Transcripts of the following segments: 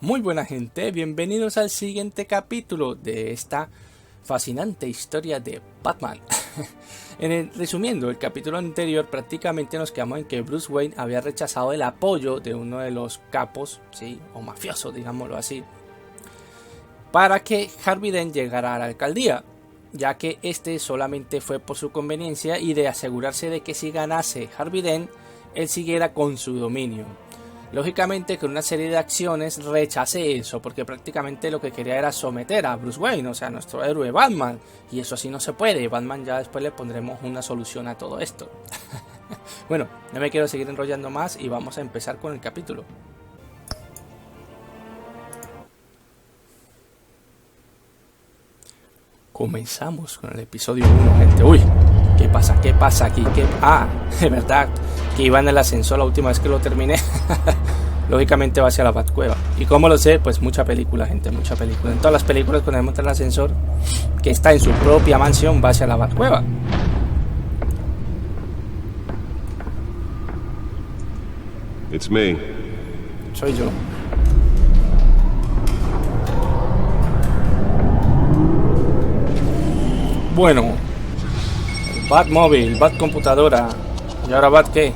Muy buena gente, bienvenidos al siguiente capítulo de esta fascinante historia de Batman. Resumiendo, el capítulo anterior prácticamente nos quedamos en que Bruce Wayne había rechazado el apoyo de uno de los capos, ¿sí? O mafiosos, digámoslo así, para que Harvey Dent llegara a la alcaldía, ya que este solamente fue por su conveniencia y de asegurarse de que si ganase Harvey Dent, él siguiera con su dominio. Lógicamente con una serie de acciones rechacé eso, porque prácticamente lo que quería era someter a Bruce Wayne, o sea, nuestro héroe Batman, y eso así no se puede. Batman ya después le pondremos una solución a todo esto. Bueno, no me quiero seguir enrollando más y vamos a empezar con el capítulo. Comenzamos con el episodio 1, gente. Uy, ¿qué pasa? ¿Qué pasa aquí? De verdad, que iba en el ascensor la última vez que lo terminé. Lógicamente va hacia la Batcueva. ¿Y cómo lo sé? Pues mucha película, gente, mucha película. En todas las películas cuando se monta el ascensor, que está en su propia mansión, va hacia la Batcueva. It's me. Soy yo. Bueno, el Batmóvil, Batcomputadora. ¿Y ahora Bat qué?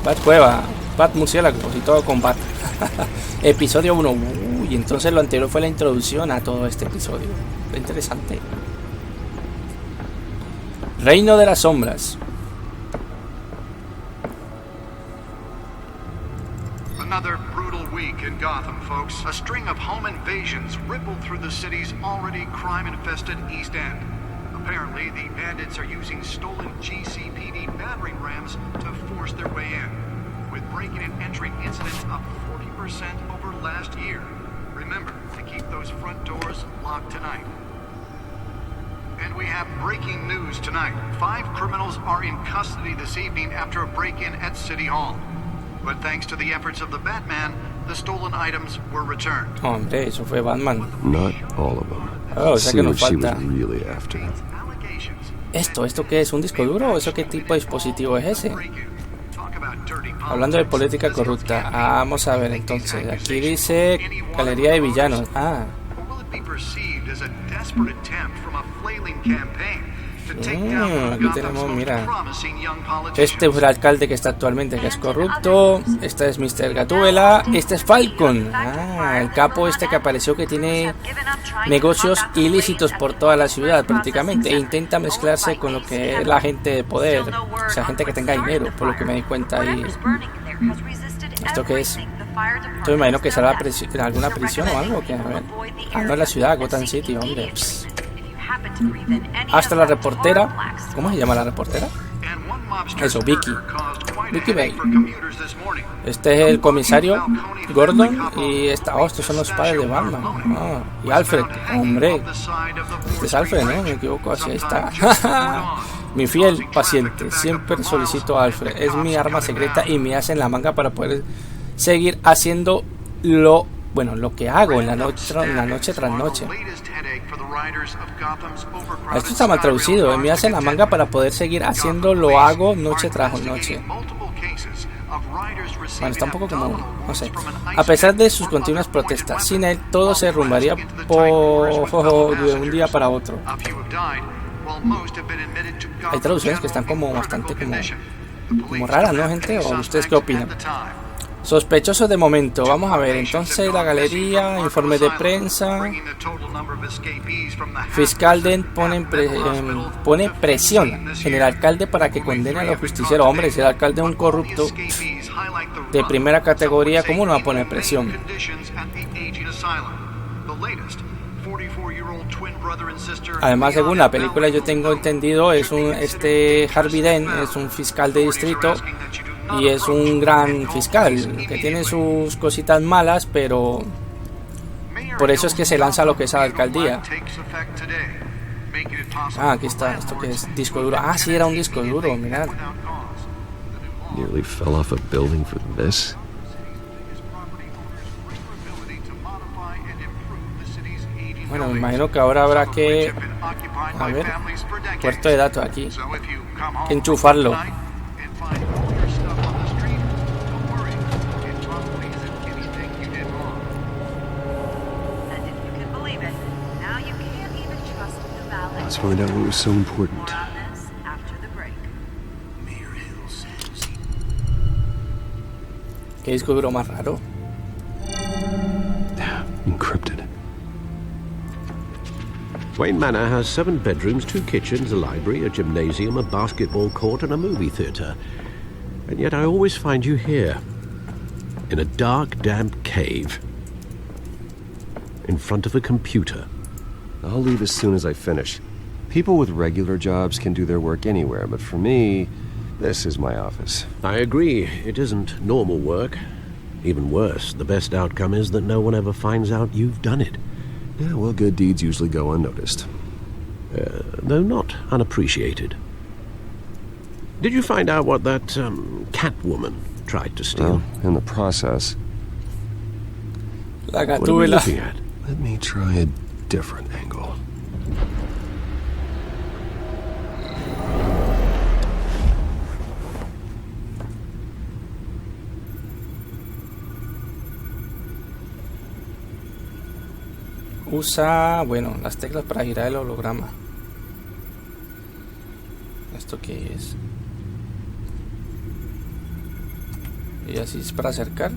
Batcueva, Bat murciélago y todo con Bat. Episodio 1. Uy, entonces lo anterior fue la introducción a todo este episodio. Qué interesante. Reino de las Sombras. Another brutal week in Gotham, folks. A string of home invasions rippled through the city's already crime-infested East End. Apparently, the bandits are using stolen GCPD battering rams to force their way in, with breaking and entering incidents up 40% over last year. Remember to keep those front doors locked tonight. And we have breaking news tonight. 5 criminals are in custody this evening after a break-in at City Hall. But thanks to the efforts of the Batman, the stolen items were returned. Hombre, eso fue Batman. Not all of them. Oh, o sea que nos falta. Really after. ¿Esto qué es? ¿Un disco duro? ¿O eso qué tipo de dispositivo es ese? Hablando de política corrupta. Aquí dice galería de villanos. Aquí tenemos, mira. Este fue el alcalde que está actualmente, que es corrupto. Este es Mr. Gatúbela. Este es Falcon. El capo este que apareció, que tiene negocios ilícitos por toda la ciudad prácticamente, e intenta mezclarse con lo que es la gente de poder, o sea, gente que tenga dinero, por lo que me di cuenta ahí. ¿Esto qué es? Esto me imagino que será alguna prisión o algo. Que, a ver. No es la ciudad, Gotham City, hombre. Hasta la reportera. ¿Cómo se llama la reportera? Eso, Vicky Bay. Este es el comisario Gordon. Y estos son los padres de Batman. Y Alfred, hombre. Este es Alfred, ¿no? Me equivoco, así está. Mi fiel paciente. Siempre solicito a Alfred. Es mi arma secreta y me hace en la manga para poder seguir haciendo lo que hago en la noche tras noche. Esto está mal traducido. Me hacen la manga para poder seguir haciendo lo hago noche tras noche. Bueno, está un poco como, no sé. A pesar de sus continuas protestas, sin él todo se derrumbaría de un día para otro. Hay traducciones que están como bastante como raras, ¿no, gente? ¿O ustedes qué opinan? Sospechosos de momento. Vamos a ver, entonces la galería, informe de prensa. Fiscal Dent pone presión en el alcalde para que condene a los justicieros. Hombre, si el alcalde es un corrupto de primera categoría, ¿cómo no va a poner presión? Además, según la película, yo tengo entendido, Harvey Dent es un fiscal de distrito. Y es un gran fiscal que tiene sus cositas malas, pero por eso es que se lanza a lo que es a la alcaldía. Aquí está, esto que es disco duro. Sí, era un disco duro, mirad. Nearly fell off a building for this. Bueno, me imagino que ahora habrá que, a ver, puerto de datos aquí, que enchufarlo. Let's find out what was so important. More on this after the break. Mayor Hill says ¿Qué disco duro más raro? Encrypted. Wayne Manor has 7 bedrooms, 2 kitchens, a library, a gymnasium, a basketball court, and a movie theatre. And yet I always find you here, in a dark, damp cave, in front of a computer. I'll leave as soon as I finish. People with regular jobs can do their work anywhere, but for me, this is my office. I agree, it isn't normal work. Even worse, the best outcome is that no one ever finds out you've done it. Yeah, well, good deeds usually go unnoticed. Though not unappreciated. Did you find out what that, cat woman tried to steal? Well, in the process, La What are we gatúbela. looking at? let me try a different angle. Usa, bueno, las teclas para girar el holograma. ¿Esto qué es? Y así es para acercar.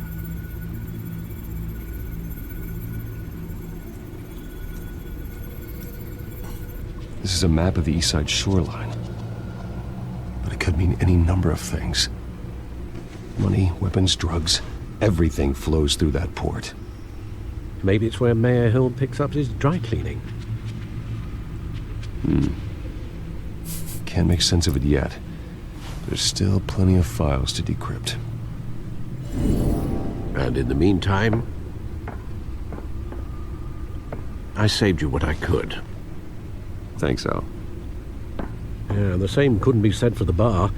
This is a map of the East Side shoreline. But it could mean any number of things. Money, weapons, drugs, everything flows through that port. Maybe it's where Mayor Hill picks up his dry cleaning. Can't make sense of it yet. There's still plenty of files to decrypt. And in the meantime, I saved you what I could. Thanks, Al. Yeah, the same couldn't be said for the bar.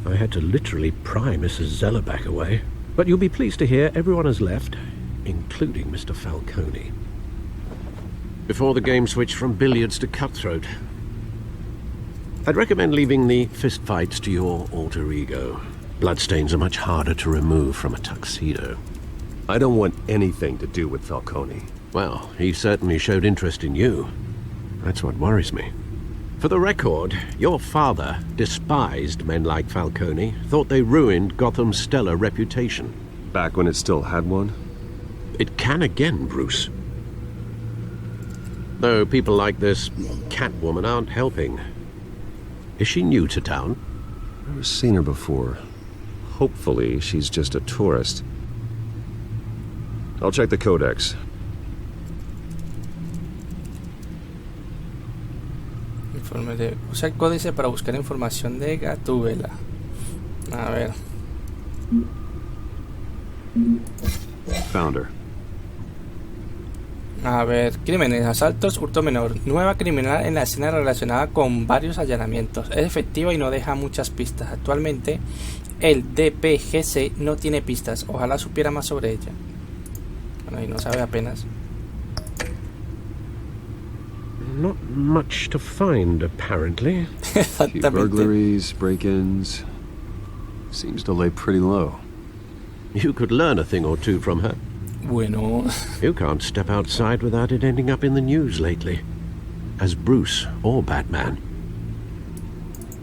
I had to literally pry Mrs. Zeller back away. But you'll be pleased to hear everyone has left, including Mr. Falcone. Before the game switched from billiards to cutthroat. I'd recommend leaving the fistfights to your alter ego. Bloodstains are much harder to remove from a tuxedo. I don't want anything to do with Falcone. Well, he certainly showed interest in you. That's what worries me. For the record, your father despised men like Falcone, thought they ruined Gotham's stellar reputation. Back when it still had one? It can again, Bruce. Though people like this Catwoman aren't helping. Is she new to town? Never seen her before. Hopefully, she's just a tourist. I'll check the codex. Informe de... Usa el códice para buscar información de Gatúbela. A ver. Found her. A ver, crímenes, asaltos, hurto menor. Nueva criminal en la escena relacionada con varios allanamientos. Es efectiva y no deja muchas pistas. Actualmente, el DPGC no tiene pistas. Ojalá supiera más sobre ella. Bueno, y no sabe apenas. Not much to find, apparently. Few Exactamente. burglaries, break-ins. Seems to lay pretty low. You could learn a thing or two from her. Bueno, You can't step outside without it ending up in the news lately. As Bruce or Batman.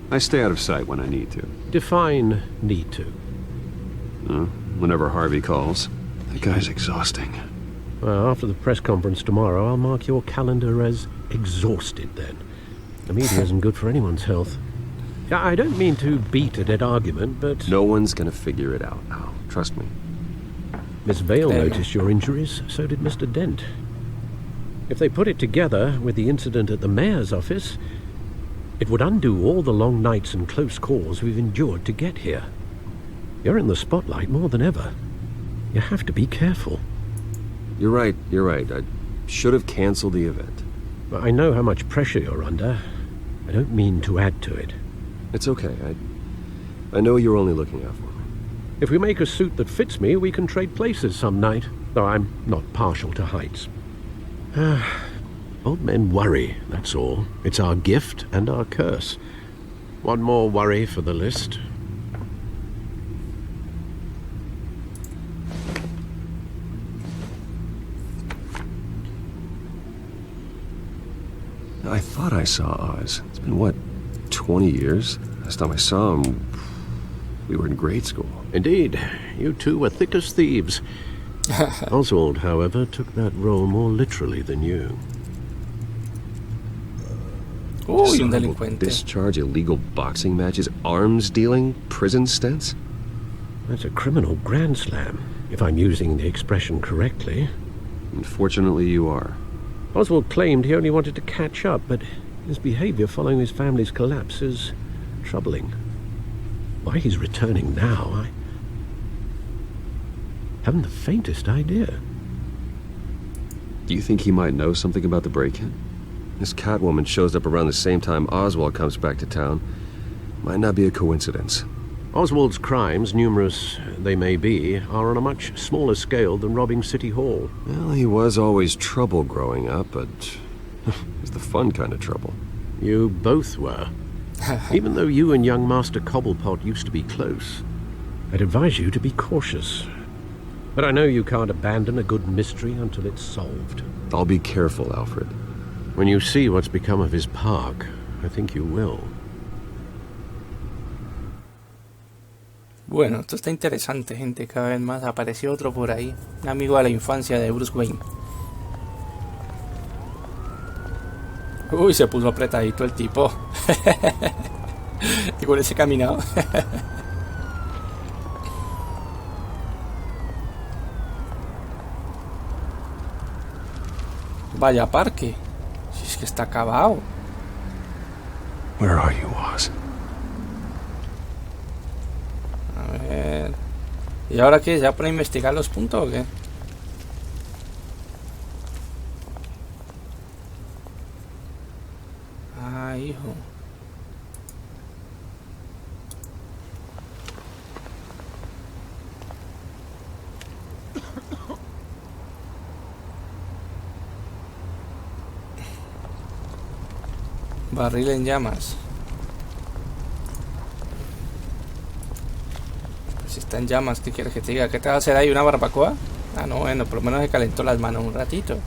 I stay out of sight when I need to. Define need to. Whenever Harvey calls. That guy's exhausting. Well, after the press conference tomorrow, I'll mark your calendar as exhausted then. The media isn't good for anyone's health. I don't mean to beat a dead argument, but... No one's gonna figure it out, Al. Trust me. Miss Vale Damn. noticed your injuries, so did Mr. Dent. If they put it together with the incident at the mayor's office, it would undo all the long nights and close calls we've endured to get here. You're in the spotlight more than ever. You have to be careful. You're right. I should have canceled the event. I know how much pressure you're under. I don't mean to add to it. It's okay. I know you're only looking out for me. If we make a suit that fits me, we can trade places some night, though I'm not partial to heights. Old men worry, that's all. It's our gift and our curse. One more worry for the list. I thought I saw Oz. It's been, what, 20 years? Last time I saw him, we were in grade school. Indeed, you two were thick as thieves. Oswald, however, took that role more literally than you. Uy, un Dishonorable delincuente. discharge, illegal boxing matches, arms dealing, prison stints? That's a criminal grand slam, if I'm using the expression correctly. Unfortunately, you are. Oswald claimed he only wanted to catch up, but his behavior following his family's collapse is troubling. Why he's returning now, I haven't the faintest idea. Do you think he might know something about the break-in? This Catwoman shows up around the same time Oswald comes back to town. Might not be a coincidence. Oswald's crimes, numerous they may be, are on a much smaller scale than robbing City Hall. Well, he was always trouble growing up, but it was the fun kind of trouble. You both were. Even though you and young Master Cobblepot used to be close, I'd advise you to be cautious. But I know you can't abandon a good mystery until it's solved. I'll be careful, Alfred. When you see what's become of his park, I think you will. Bueno, esto está interesante, gente. Cada vez más apareció otro por ahí. Un amigo de la infancia de Bruce Wayne. Uy, se puso apretadito el tipo. Y con ese caminado. Vaya parque. Si es que está acabado. Where are you, Oz? A ver. ¿Y ahora qué? ¿Ya para investigar los puntos o qué? Ah, hijo. Barril en llamas. Si está en llamas, ¿qué quieres que te diga? ¿Qué te va a hacer ahí? ¿Una barbacoa? Ah, no, bueno, por lo menos se calentó las manos un ratito.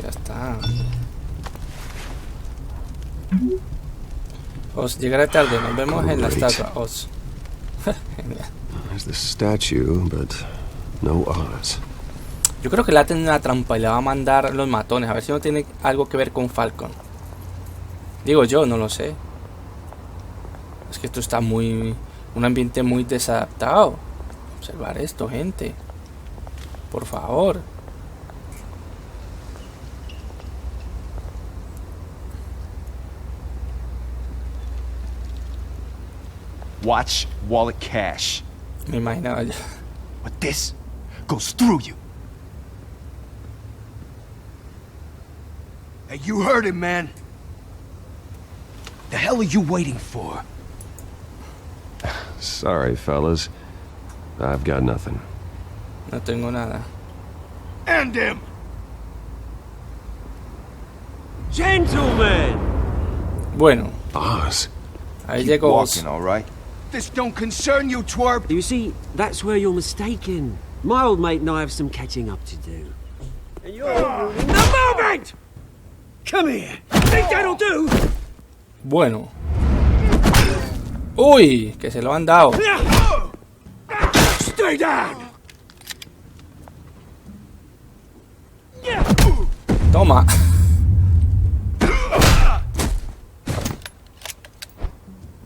Ya está. Os llegaré tarde, nos vemos en la estatua. Os. Genial. There's the statue, but no Oz. Yo creo que le ha tenido una trampa y le va a mandar los matones. A ver si no tiene algo que ver con Falcon. Digo yo, no lo sé. Es que esto está muy... un ambiente muy desadaptado. Observar esto, gente. Por favor. Watch wallet cash. Me imaginaba ya. But this goes through you. Hey, you heard him, man. The hell are you waiting for? Sorry, fellas. I've got nothing. No tengo nada. End him! Gentlemen! Bueno, Oz? ahí Keep llegó. walking, all right? This don't concern you, twerp. You see, that's where you're mistaken. My old mate and I have some catching up to do. And you're ruining the moment! Come here. Think that'll do? Bueno. Uy, que se lo han dado. Stay down! Toma.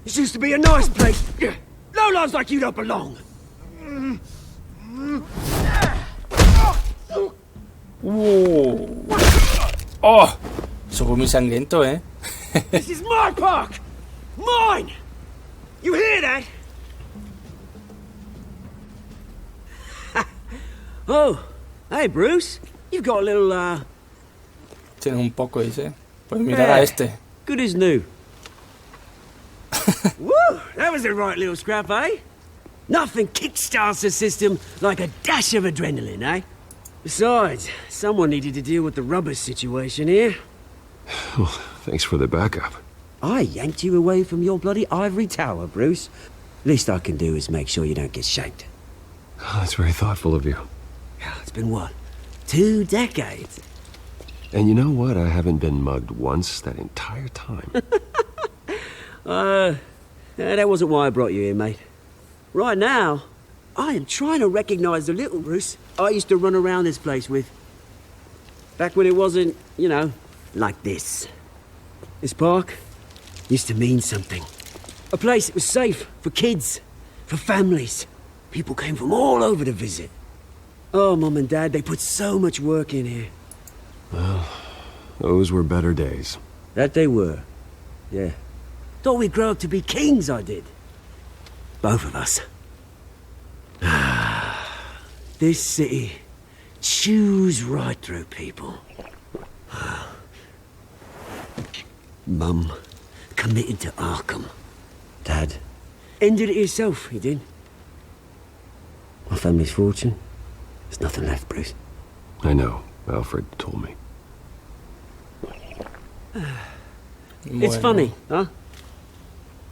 This used to be a nice place. Lowlifes like you don't belong. Oh, eso fue muy sangriento, ¿eh? This is my park! Mine! You hear that? Oh, hey Bruce. You've got a little, Tiene un poco, dice. Pues mirar a este. good as new. Woo! That was a right little scrap, eh? Nothing kickstarts the system like a dash of adrenaline, eh? Besides, someone needed to deal with the rubber situation here. Oh, thanks for the backup. I yanked you away from your bloody ivory tower, Bruce. Least I can do is make sure you don't get shanked. Oh, that's very thoughtful of you. It's been what? 2 decades. And you know what? I haven't been mugged once that entire time. That wasn't why I brought you here, mate. Right now, I am trying to recognize the little Bruce I used to run around this place with. Back when it wasn't, you know, like this. This park used to mean something. A place that was safe for kids, for families. People came from all over to visit. Oh, Mum and Dad, they put so much work in here. Well, those were better days. That they were. Yeah. Thought we'd grow up to be kings, I did. Both of us. This city chews right through people. Mum committed to Arkham. Dad ended it himself, he did. My family's fortune, there's nothing left, Bruce. I know. Alfred told me. It's funny, huh?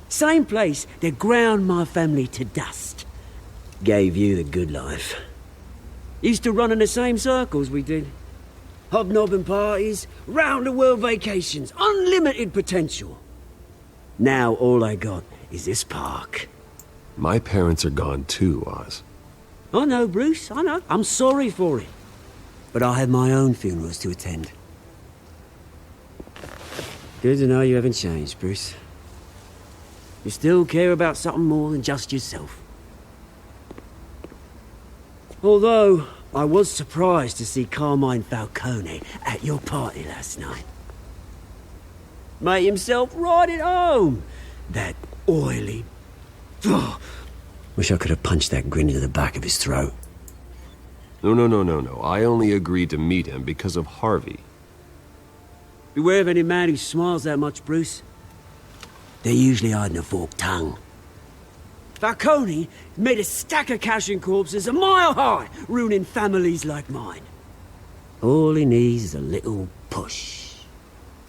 Same place that ground my family to dust. Gave you the good life. Used to run in the same circles we did. Hobnobbing parties, round-the-world vacations, unlimited potential. Now all I got is this park. My parents are gone too, Oz. I know, Bruce, I know. I'm sorry for it. But I have my own funerals to attend. Good to know you haven't changed, Bruce. You still care about something more than just yourself. Although, I was surprised to see Carmine Falcone at your party last night. Made himself right at home. That oily... Oh, wish I could have punched that grin into the back of his throat. No. I only agreed to meet him because of Harvey. Beware of any man who smiles that much, Bruce. They're usually hiding a forked tongue. Falcone made a stack of cashing corpses a mile high, ruining families like mine. All he needs is a little push.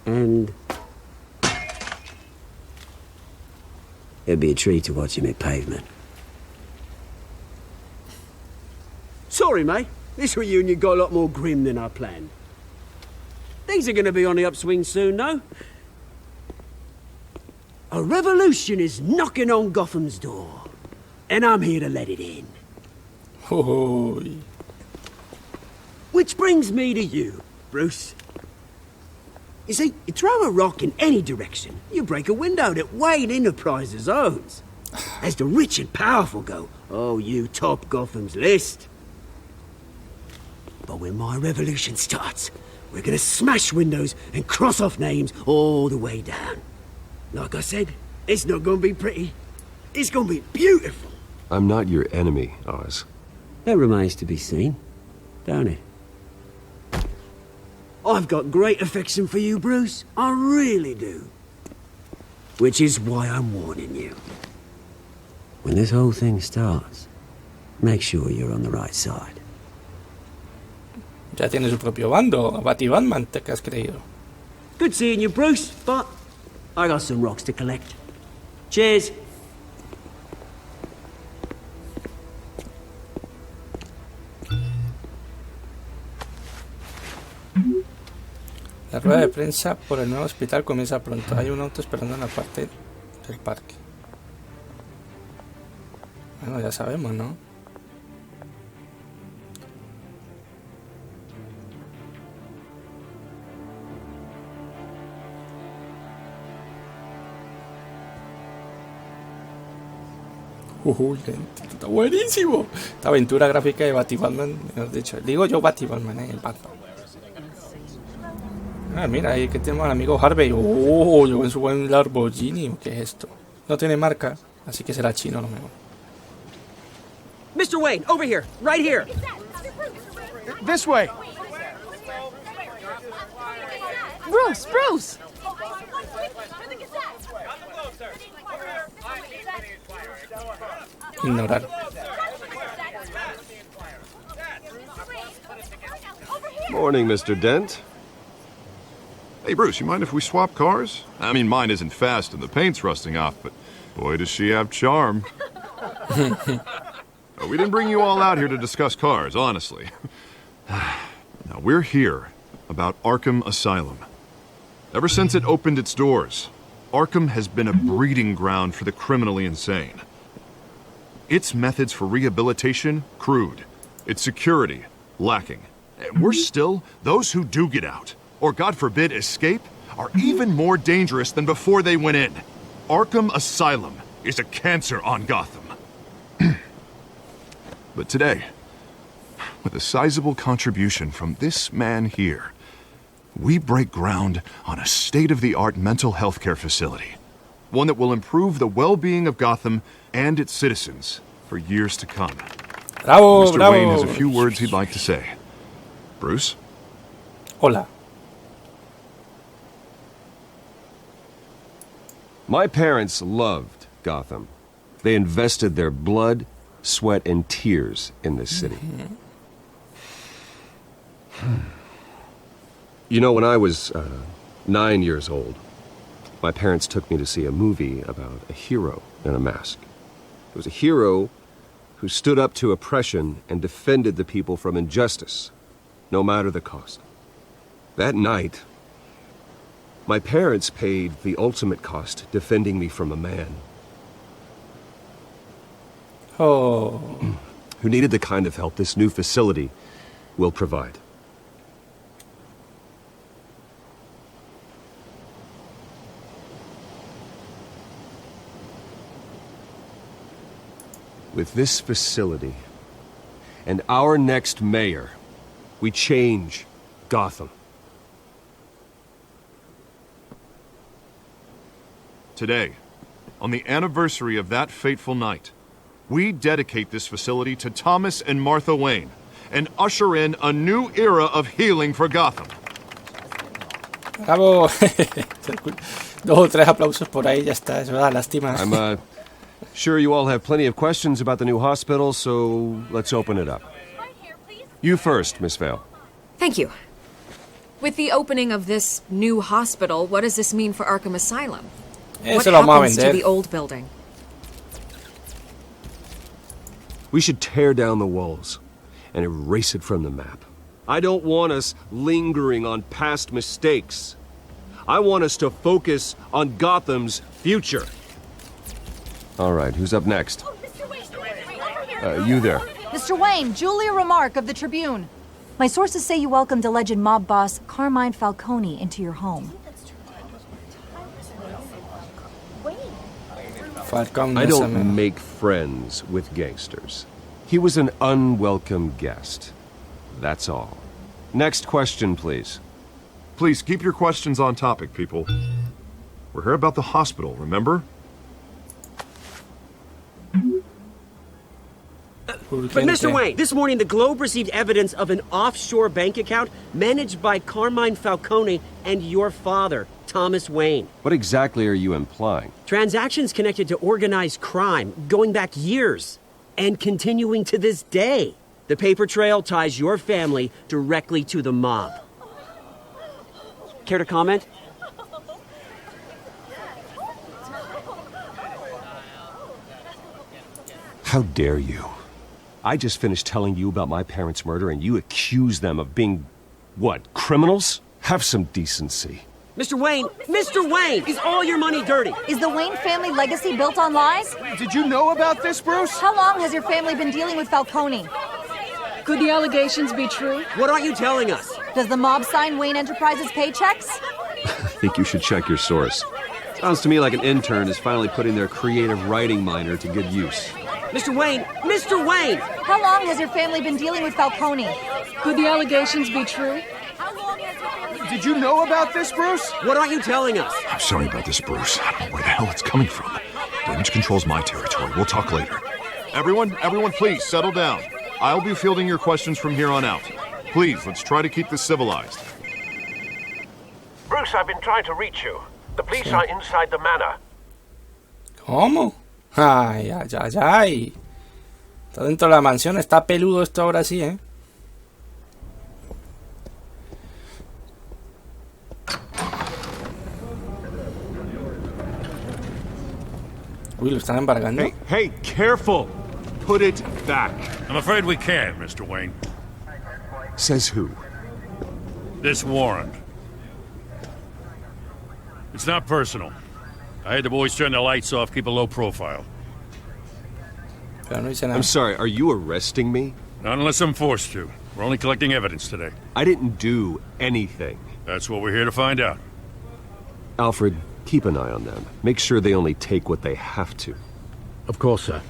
And... it'd be a treat to watch him hit pavement. Sorry, mate. This reunion got a lot more grim than I planned. Things are gonna be on the upswing soon, though. A revolution is knocking on Gotham's door. And I'm here to let it in. Oh. Which brings me to you, Bruce. You see, you throw a rock in any direction, you break a window that Wayne Enterprises owns. As the rich and powerful go, oh, you top Gotham's list. But when my revolution starts, we're gonna smash windows and cross off names all the way down. Like I said, it's not gonna be pretty. It's gonna be beautiful. I'm not your enemy, Oz. That remains to be seen, don't it? I've got great affection for you, Bruce. I really do. Which is why I'm warning you. When this whole thing starts, make sure you're on the right side. Ya tiene su propio bando, Batman, ¿te has creído? Good seeing you, Bruce, but I got some rocks to collect. Cheers. La rueda de prensa por el nuevo hospital comienza pronto. Hay un auto esperando en la parte del parque. Bueno, ya sabemos, ¿no? Está buenísimo. Esta aventura gráfica de Batman, mejor dicho. Digo yo Batman, el Batman. Ah, mira, ahí que tenemos al amigo Harvey. Oh, yo en su buen Lamborghini. ¿Qué es esto? No tiene marca, así que será chino lo mejor. Mr. Wayne, over here, right here. This way. Bruce! Ignorar. Morning, Mr. Dent. Hey, Bruce, you mind if we swap cars? I mean, mine isn't fast and the paint's rusting off, but boy, does she have charm. We didn't bring you all out here to discuss cars, honestly. Now, we're here about Arkham Asylum. Ever since it opened its doors, Arkham has been a breeding ground for the criminally insane. Its methods for rehabilitation, crude. Its security, lacking. And worse still, those who do get out, or God forbid escape, are even more dangerous than before they went in. Arkham Asylum is a cancer on Gotham. But today, with a sizable contribution from this man here, we break ground on a state-of-the-art mental health care facility. One that will improve the well-being of Gotham and its citizens for years to come. Bravo, Mr. bravo. Wayne has a few words he'd like to say. Bruce? Hola. My parents loved Gotham. They invested their blood, sweat, and tears in this city. You know, when I was 9 years old, my parents took me to see a movie about a hero in a mask. It was a hero who stood up to oppression and defended the people from injustice, no matter the cost. That night, my parents paid the ultimate cost defending me from a man Oh. who needed the kind of help this new facility will provide. With this facility and our next mayor, we change Gotham. Today, on the anniversary of that fateful night, we dedicate this facility to Thomas and Martha Wayne and usher in a new era of healing for Gotham. Bravo. 2 o 3 aplausos por ahí, ya está. Eso da lástima. I'm sure you all have plenty of questions about the new hospital, so let's open it up. You first, Miss Vale. Thank you. With the opening of this new hospital, what does this mean for Arkham Asylum? What Eso lo vamos a happens to vender. the old building? We should tear down the walls and erase it from the map. I don't want us lingering on past mistakes. I want us to focus on Gotham's future. All right, who's up next? You there. Mr. Wayne, Julia Remark of the Tribune. My sources say you welcomed alleged mob boss Carmine Falcone into your home. Falcón, I no se don't me- make friends with gangsters. He was an unwelcome guest. That's all. Next question, please. Please keep your questions on topic, people. We're here about the hospital, remember? But Mr. Wayne, this morning the Globe received evidence of an offshore bank account managed by Carmine Falcone and your father, Thomas Wayne. What exactly are you implying? Transactions connected to organized crime going back years and continuing to this day. The paper trail ties your family directly to the mob. Care to comment? How dare you? I just finished telling you about my parents' murder and you accuse them of being, what, criminals? Have some decency. Mr. Wayne, is all your money dirty? Is the Wayne family legacy built on lies? Did you know about this, Bruce? How long has your family been dealing with Falcone? Could the allegations be true? What aren't you telling us? Does the mob sign Wayne Enterprises paychecks? I think you should check your source. Sounds to me like an intern is finally putting their creative writing minor to good use. Mr. Wayne! How long has your family been dealing with Falcone? Could the allegations be true? Did you know about this, Bruce? What aren't you telling us? I'm sorry about this, Bruce. I don't know where the hell it's coming from. Damage control's my territory. We'll talk later. Everyone, please, settle down. I'll be fielding your questions from here on out. Please, let's try to keep this civilized. Bruce, I've been trying to reach you. The police are inside the manor. ¿Cómo? Ay, ay, ay, ay. Está dentro de la mansión. Está peludo esto ahora sí, ¿eh? Uy, lo están embargando. Hey, careful! Put it back. I'm afraid we can't, Mr. Wayne. Says who? This warrant. It's not personal. I had the boys turn the lights off, keep a low profile. I'm sorry, are you arresting me? Not unless I'm forced to. We're only collecting evidence today. I didn't do anything. That's what we're here to find out. Alfred, keep an eye on them. Make sure they only take what they have to. Of course, sir.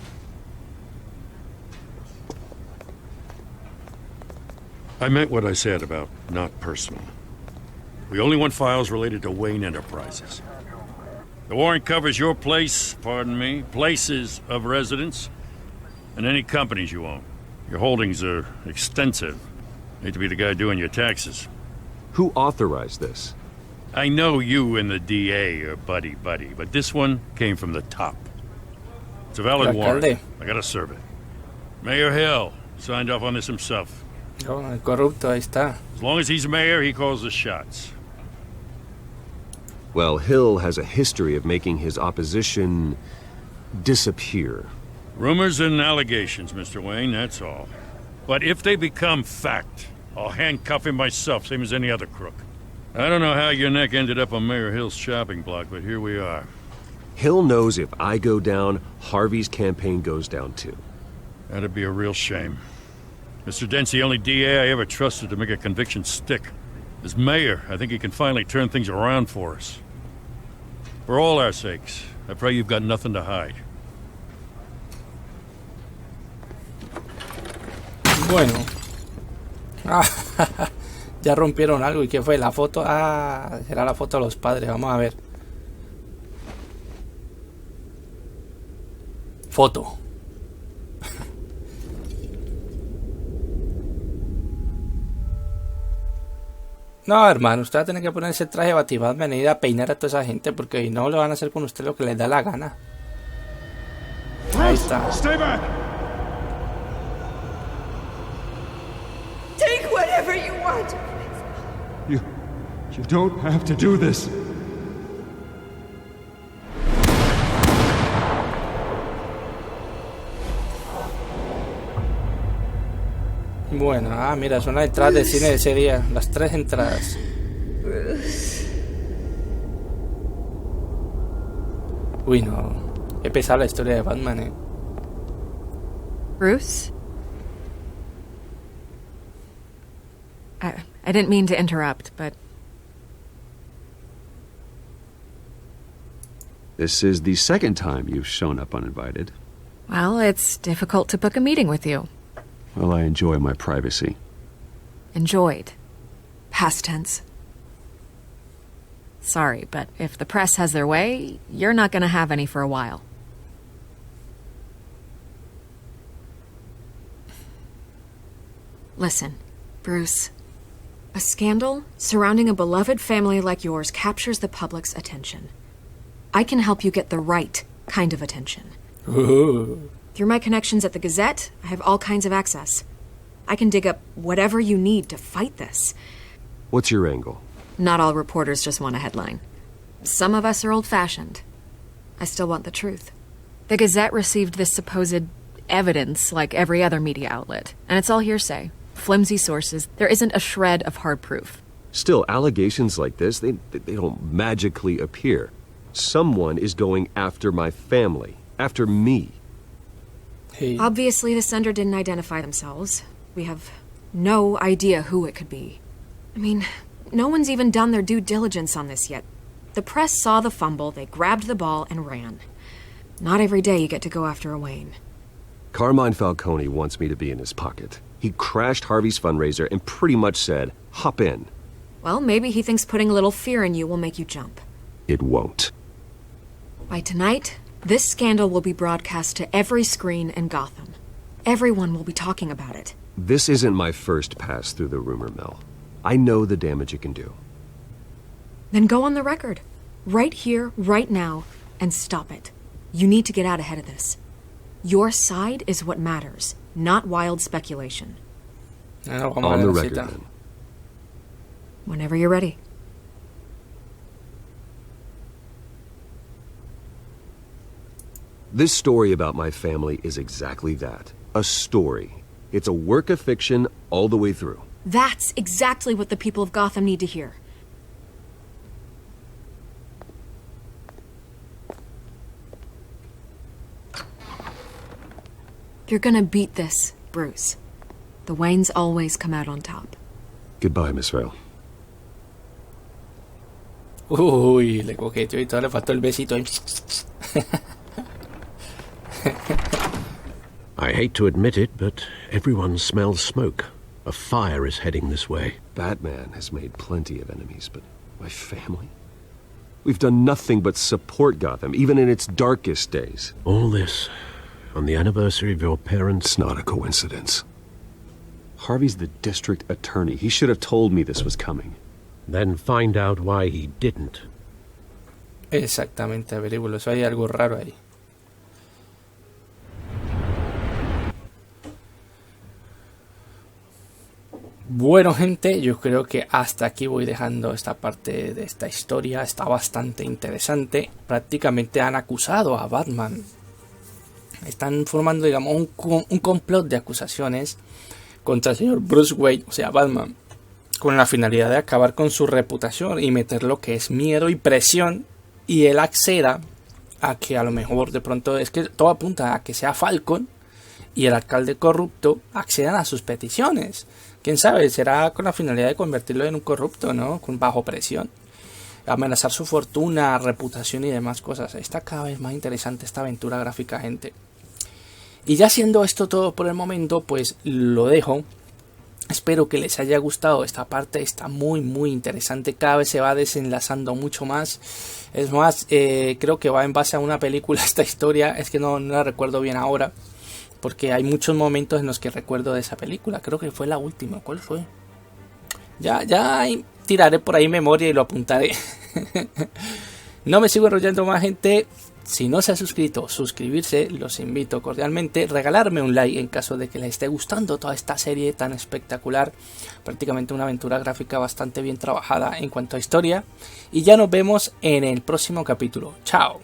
I meant what I said about not personal. We only want files related to Wayne Enterprises. The warrant covers your place, pardon me, places of residence, and any companies you own. Your holdings are extensive. Hate to be the guy doing your taxes. Who authorized this? I know you and the DA are buddy-buddy, but this one came from the top. It's a valid warrant. I gotta serve it. Mayor Hill signed off on this himself. Oh, el corrupto, ahí está. As long as he's mayor, he calls the shots. Well, Hill has a history of making his opposition disappear. Rumors and allegations, Mr. Wayne, that's all. But if they become fact, I'll handcuff him myself, same as any other crook. I don't know how your neck ended up on Mayor Hill's shopping block, but here we are. Hill knows if I go down, Harvey's campaign goes down too. That'd be a real shame. Mr. Dent's the only DA I ever trusted to make a conviction stick. As mayor, I think he can finally turn things around for us. For all our sakes, I pray you've got nothing to hide. Bueno. Ya rompieron algo. ¿Y qué fue? La foto. Ah, será la foto de los padres. Vamos a ver. Foto. No, hermano, usted va a tener que ponerse el traje de Batman y ir a peinar a toda esa gente, porque si no le van a hacer con usted lo que les da la gana. Ahí está. Stay back. Take whatever you want. You don't have to do this. Bueno, mira, son las entradas de cine de ese día. Las 3 entradas. Uy, no. Qué pesada la historia de Batman, Bruce? I didn't mean to interrupt, but... This is the second time you've shown up uninvited. Well, it's difficult to book a meeting with you. Well, I enjoy my privacy. Enjoyed. Past tense. Sorry, but if the press has their way, you're not going to have any for a while. Listen, Bruce. A scandal surrounding a beloved family like yours captures the public's attention. I can help you get the right kind of attention. Ooh. Through my connections at the Gazette, I have all kinds of access. I can dig up whatever you need to fight this. What's your angle? Not all reporters just want a headline. Some of us are old-fashioned. I still want the truth. The Gazette received this supposed evidence like every other media outlet, and it's all hearsay. Flimsy sources. There isn't a shred of hard proof. Still, allegations like this, they don't magically appear. Someone is going after my family. After me. Hey. Obviously, the sender didn't identify themselves. We have no idea who it could be. I mean, no one's even done their due diligence on this yet. The press saw the fumble, they grabbed the ball and ran. Not every day you get to go after a Wayne. Carmine Falcone wants me to be in his pocket. He crashed Harvey's fundraiser and pretty much said, hop in. Well, maybe he thinks putting a little fear in you will make you jump. It won't. By tonight, this scandal will be broadcast to every screen in Gotham. Everyone will be talking about it. This isn't my first pass through the rumor mill. I know the damage it can do. Then go on the record. Right here, right now, and stop it. You need to get out ahead of this. Your side is what matters, not wild speculation. On the record, then. Whenever you're ready. This story about my family is exactly that. A story. It's a work of fiction all the way through. That's exactly what the people of Gotham need to hear. You're gonna beat this, Bruce. The Waynes always come out on top. Goodbye, Miss Vale. Uy, le coqueteó y todo, le faltó el besito. I hate to admit it, but everyone smells smoke. A fire is heading this way. Batman has made plenty of enemies, but my family? We've done nothing but support Gotham, even in its darkest days. All this on the anniversary of your parents'... It's not a coincidence. Harvey's the district attorney. He should have told me this was coming. Then find out why he didn't. Exactamente, averígualo. Eso hay algo raro ahí. Bueno, gente, yo creo que hasta aquí voy dejando esta parte de esta historia. Está bastante interesante. Prácticamente han acusado a Batman. Están formando, digamos, un complot de acusaciones contra el señor Bruce Wayne, o sea, Batman, con la finalidad de acabar con su reputación y meter lo que es miedo y presión, y él acceda a que a lo mejor de pronto, es que todo apunta a que sea Falcon y el alcalde corrupto accedan a sus peticiones. Quién sabe, será con la finalidad de convertirlo en un corrupto, ¿no? Bajo presión, amenazar su fortuna, reputación y demás cosas. Está cada vez más interesante esta aventura gráfica, gente. Y ya siendo esto todo por el momento, pues lo dejo. Espero que les haya gustado esta parte, está muy interesante, cada vez se va desenlazando mucho más. Es más, creo que va en base a una película esta historia, es que no la recuerdo bien ahora, porque hay muchos momentos en los que recuerdo de esa película. Creo que fue la última, ¿cuál fue? Ya tiraré por ahí memoria y lo apuntaré. No me sigo enrollando más, gente. Si no se ha suscrito, suscribirse, los invito cordialmente, regalarme un like en caso de que les esté gustando toda esta serie tan espectacular, prácticamente una aventura gráfica bastante bien trabajada en cuanto a historia, y ya nos vemos en el próximo capítulo. Chao.